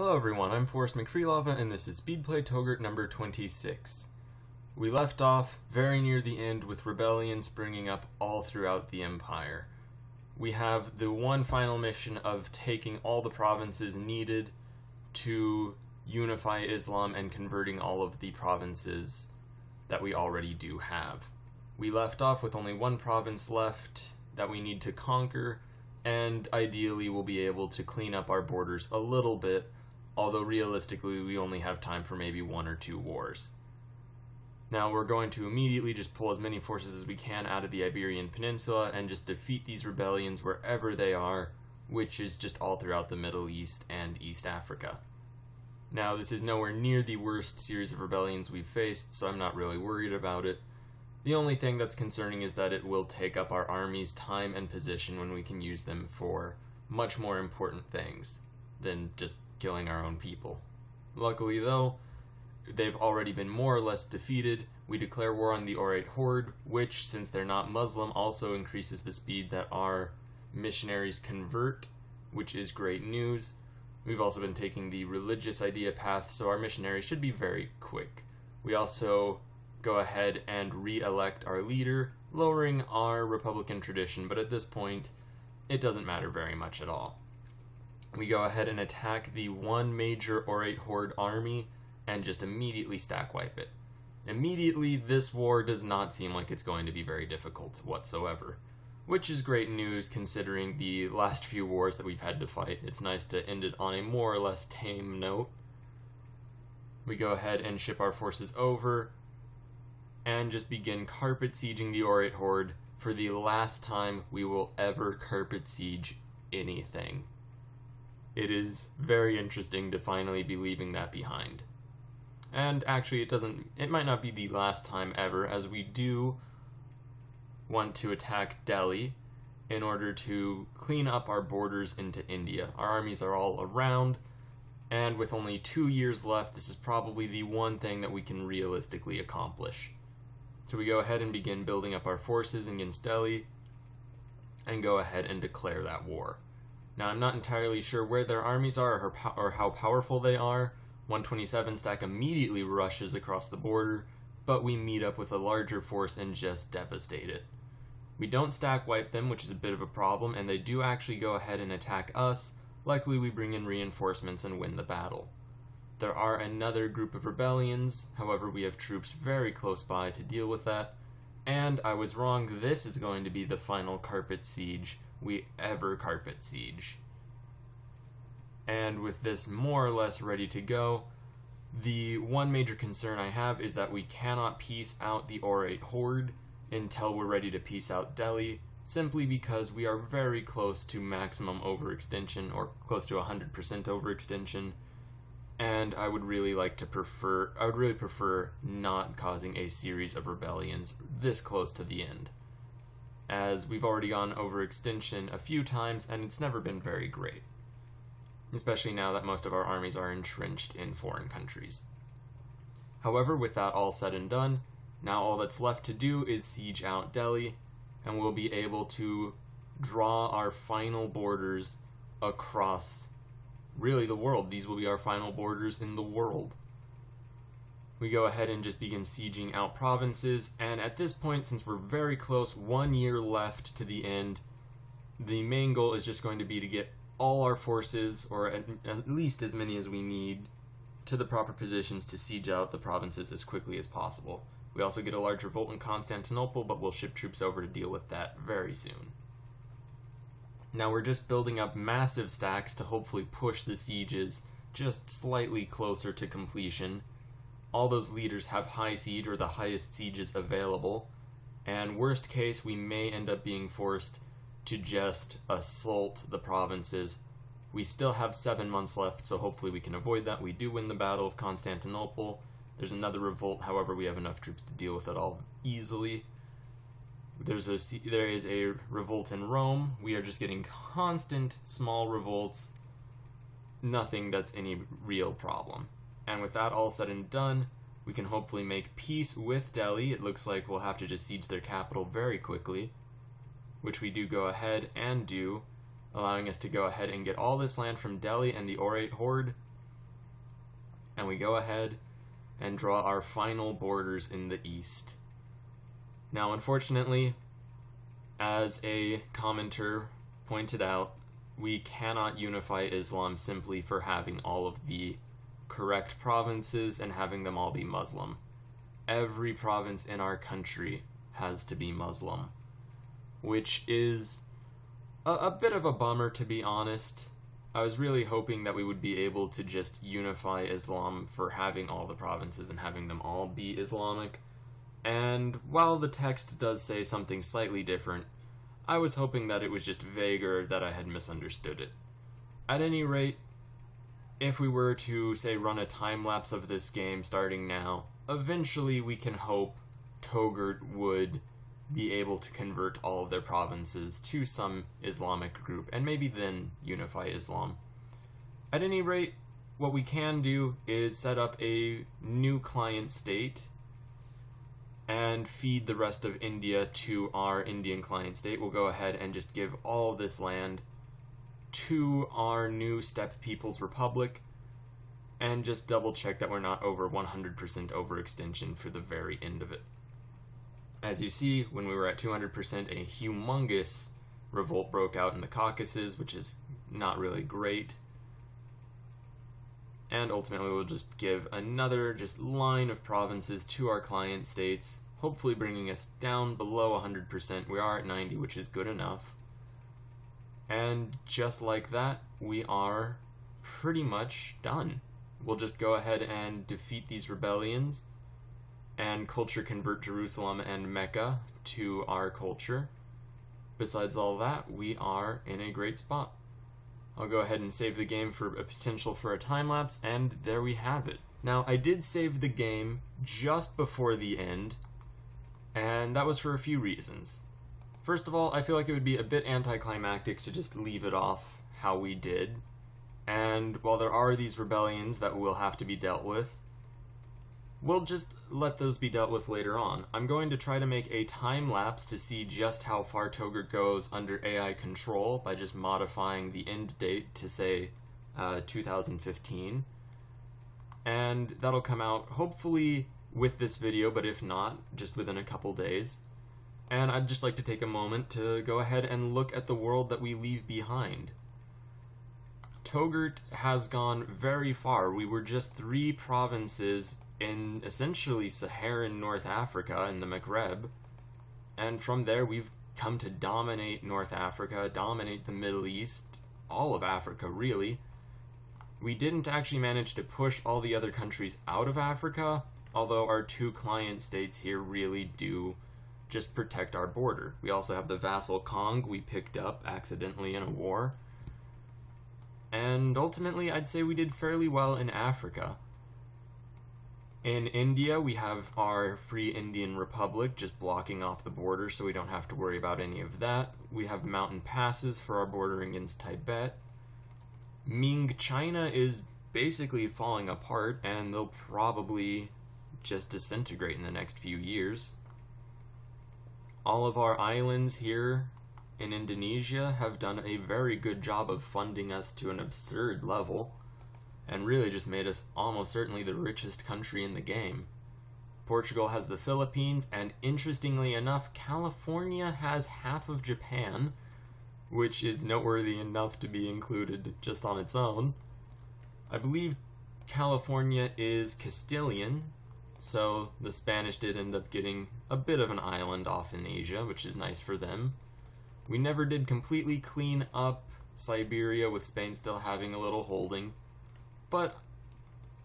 Hello everyone, I'm Forrest McFreelava and this is Speedplay Touggourt number 26. We left off very near the end with rebellions springing up all throughout the Empire. We have the one final mission of taking all the provinces needed to unify Islam and converting all of the provinces that we already do have. We left off with only one province left that we need to conquer, and ideally we'll be able to clean up our borders a little bit, although realistically we only have time for maybe 1 or 2 wars. Now we're going to immediately just pull as many forces as we can out of the Iberian Peninsula and just defeat these rebellions wherever they are, which is just all throughout the Middle East and East Africa. Now this is nowhere near the worst series of rebellions we've faced, so I'm not really worried about it. The only thing that's concerning is that it will take up our army's time and position when we can use them for much more important things than just killing our own people. Luckily though, they've already been more or less defeated. We declare war on the Oirate Horde, which, since they're not Muslim, also increases the speed that our missionaries convert, which is great news. We've also been taking the religious idea path, so our missionaries should be very quick. We also go ahead and re-elect our leader, lowering our Republican tradition, but at this point, it doesn't matter very much at all. We go ahead and attack the one major Oirate Horde army and just immediately stack wipe it. Immediately, this war does not seem like it's going to be very difficult whatsoever, which is great news considering the last few wars that we've had to fight. It's nice to end it on a more or less tame note. We go ahead and ship our forces over and just begin carpet sieging the Oirate Horde for the last time we will ever carpet siege anything. It is very interesting to finally be leaving that behind. And actually it might not be the last time ever, as we do want to attack Delhi in order to clean up our borders into India. Our armies are all around, and with only 2 years left, this is probably the one thing that we can realistically accomplish. So we go ahead and begin building up our forces against Delhi, and go ahead and declare that war. Now, I'm not entirely sure where their armies are or how powerful they are. 127 stack immediately rushes across the border, but we meet up with a larger force and just devastate it. We don't stack wipe them, which is a bit of a problem, and they do actually go ahead and attack us. Likely we bring in reinforcements and win the battle. There are another group of rebellions, however we have troops very close by to deal with that. And I was wrong, this is going to be the final carpet siege we ever carpet siege. And with this more or less ready to go, the one major concern I have is that we cannot peace out the Oirate Horde until we're ready to peace out Delhi, simply because we are very close to maximum overextension, or close to 100% overextension, and I would really prefer not causing a series of rebellions this close to the end, as we've already gone overextension a few times and it's never been very great, especially now that most of our armies are entrenched in foreign countries. However, with that all said and done, now all that's left to do is siege out Delhi, and we'll be able to draw our final borders across really the world. These will be our final borders in the world. We go ahead and just begin sieging out provinces, and at this point, since we're very close, 1 year left to the end, the main goal is just going to be to get all our forces, or at least as many as we need, to the proper positions to siege out the provinces as quickly as possible. We also get a large revolt in Constantinople, but we'll ship troops over to deal with that very soon. Now we're just building up massive stacks to hopefully push the sieges just slightly closer to completion. All those leaders have high siege, or the highest sieges available, and worst case we may end up being forced to just assault the provinces. We still have 7 months left, so hopefully we can avoid that. We do win the Battle of Constantinople. There's another revolt, however we have enough troops to deal with it all easily. There is a revolt in Rome. We are just getting constant small revolts, nothing that's any real problem. And with that all said and done, we can hopefully make peace with Delhi. It looks like we'll have to just siege their capital very quickly, which we do go ahead and do, allowing us to go ahead and get all this land from Delhi and the Oirate Horde, and we go ahead and draw our final borders in the east. Now, unfortunately, as a commenter pointed out, we cannot unify Islam simply for having all of the correct provinces and having them all be Muslim. Every province in our country has to be Muslim, which is a bit of a bummer, to be honest. I was really hoping that we would be able to just unify Islam for having all the provinces and having them all be Islamic. And while the text does say something slightly different, I was hoping that it was just vaguer, that I had misunderstood it. At any rate, if we were to, say, run a time-lapse of this game starting now, eventually we can hope Touggourt would be able to convert all of their provinces to some Islamic group, and maybe then unify Islam. At any rate, what we can do is set up a new client state and feed the rest of India to our Indian client state. We'll go ahead and just give all this land to our new Steppe People's Republic, and just double check that we're not over 100% overextension for the very end of it. As you see, when we were at 200%, a humongous revolt broke out in the Caucasus, which is not really great. And ultimately we'll just give another line of provinces to our client states, hopefully bringing us down below 100%. We are at 90, which is good enough. And just like that, we are pretty much done. We'll just go ahead and defeat these rebellions and culture convert Jerusalem and Mecca to our culture. Besides all that, we are in a great spot. I'll go ahead and save the game for a potential for a time-lapse, and there we have it. Now, I did save the game just before the end, and that was for a few reasons. First of all, I feel like it would be a bit anticlimactic to just leave it off how we did, and while there are these rebellions that will have to be dealt with, we'll just let those be dealt with later on. I'm going to try to make a time-lapse to see just how far Touggourt goes under AI control by just modifying the end date to, say, 2015. And that'll come out hopefully with this video, but if not, just within a couple days. And I'd just like to take a moment to go ahead and look at the world that we leave behind. Touggourt has gone very far. We were just 3 provinces in essentially Saharan North Africa in the Maghreb, and from there we've come to dominate North Africa, dominate the Middle East, all of Africa really. We didn't actually manage to push all the other countries out of Africa, although our 2 client states here really do just protect our border. We also have the vassal Kong we picked up accidentally in a war. And ultimately, I'd say we did fairly well in Africa. In India, we have our Free Indian Republic just blocking off the border, so we don't have to worry about any of that. We have mountain passes for our border against Tibet. Ming China is basically falling apart, and they'll probably just disintegrate in the next few years. All of our islands here in Indonesia have done a very good job of funding us to an absurd level, and really just made us almost certainly the richest country in the game. Portugal has the Philippines, and interestingly enough, California has half of Japan, which is noteworthy enough to be included just on its own. I believe California is Castilian, so the Spanish did end up getting a bit of an island off in Asia, which is nice for them. We never did completely clean up Siberia, with Spain still having a little holding, but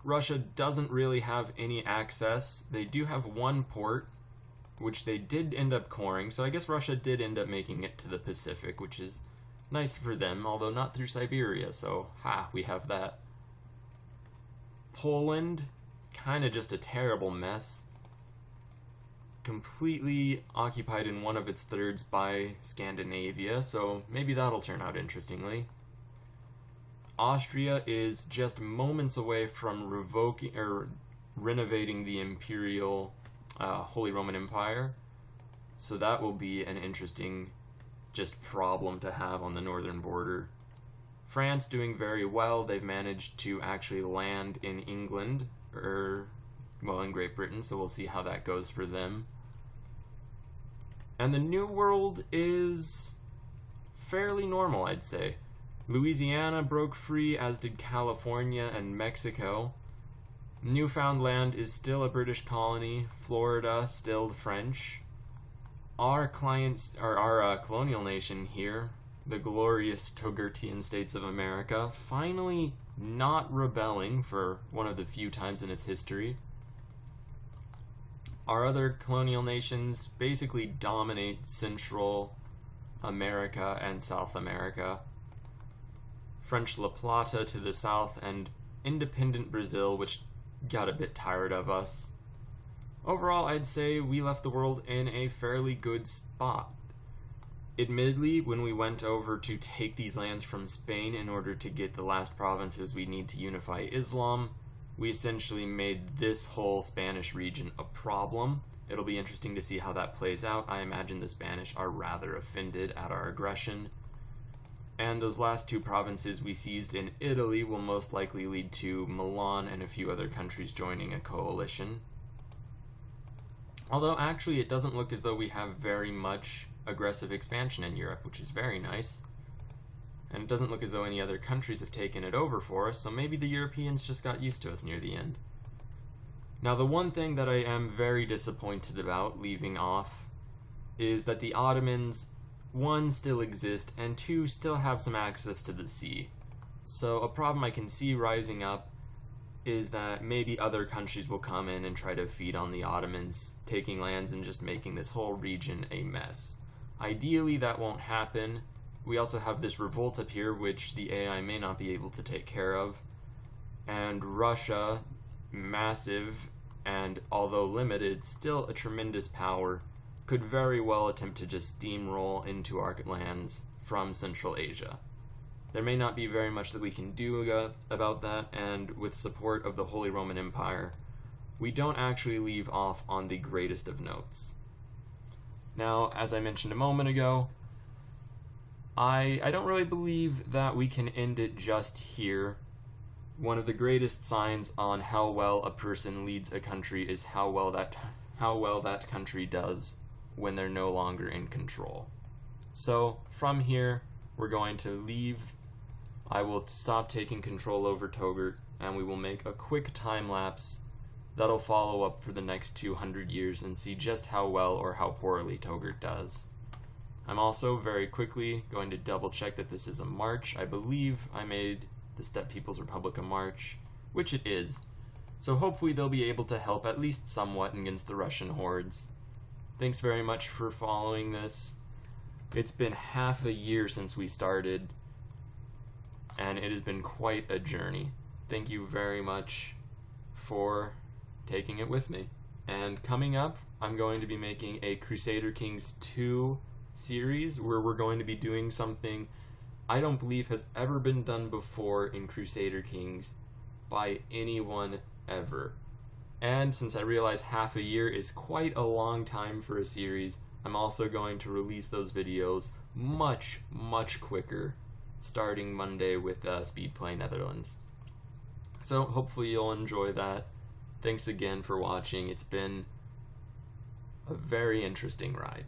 Russia doesn't really have any access. They do have one port, which they did end up coring, so I guess Russia did end up making it to the Pacific, which is nice for them, although not through Siberia, so we have that. Poland, kind of just a terrible mess. Completely occupied in one of its thirds by Scandinavia, so maybe that'll turn out interestingly. Austria is just moments away from renovating the Imperial Holy Roman Empire, so that will be an interesting just problem to have on the northern border France doing very well. They've managed to actually land in England, well, in Great Britain, so we'll see how that goes for them. And the New World is fairly normal, I'd say. Louisiana broke free, as did California and Mexico. Newfoundland is still a British colony. Florida still the French. Our colonial nation here, the glorious Togourtian States of America, finally not rebelling for one of the few times in its history. Our other colonial nations basically dominate Central America and South America. French La Plata to the south, and independent Brazil, which got a bit tired of us. Overall, I'd say we left the world in a fairly good spot. Admittedly, when we went over to take these lands from Spain in order to get the last provinces we need to unify Islam, we essentially made this whole Spanish region a problem. It'll be interesting to see how that plays out. I imagine the Spanish are rather offended at our aggression. And those last two provinces we seized in Italy will most likely lead to Milan and a few other countries joining a coalition. Although actually it doesn't look as though we have very much aggressive expansion in Europe, which is very nice. And it doesn't look as though any other countries have taken it over for us, so maybe the Europeans just got used to us near the end. Now, the one thing that I am very disappointed about leaving off is that the Ottomans, one, still exist, and two, still have some access to the sea. So a problem I can see rising up is that maybe other countries will come in and try to feed on the Ottomans, taking lands and just making this whole region a mess. Ideally, that won't happen. We also have this revolt up here, which the AI may not be able to take care of. And Russia, massive, and although limited, still a tremendous power, could very well attempt to just steamroll into our lands from Central Asia. There may not be very much that we can do about that, and with support of the Holy Roman Empire, we don't actually leave off on the greatest of notes. Now, as I mentioned a moment ago, I don't really believe that we can end it just here. One of the greatest signs on how well a person leads a country is how well that country does when they're no longer in control. So from here, we're going to leave. I will stop taking control over Togourt, and we will make a quick time lapse that'll follow up for the next 200 years and see just how well or how poorly Togourt does. I'm also very quickly going to double check that this is a march. I believe I made the Steppe People's Republic a march, which it is. So hopefully they'll be able to help at least somewhat against the Russian hordes. Thanks very much for following this. It's been half a year since we started, and it has been quite a journey. Thank you very much for taking it with me. And coming up, I'm going to be making a Crusader Kings 2 series where we're going to be doing something I don't believe has ever been done before in Crusader Kings by anyone ever. And since I realize half a year is quite a long time for a series, I'm also going to release those videos much, much quicker, starting Monday with Speedplay Netherlands. So hopefully you'll enjoy that. Thanks again for watching. It's been a very interesting ride.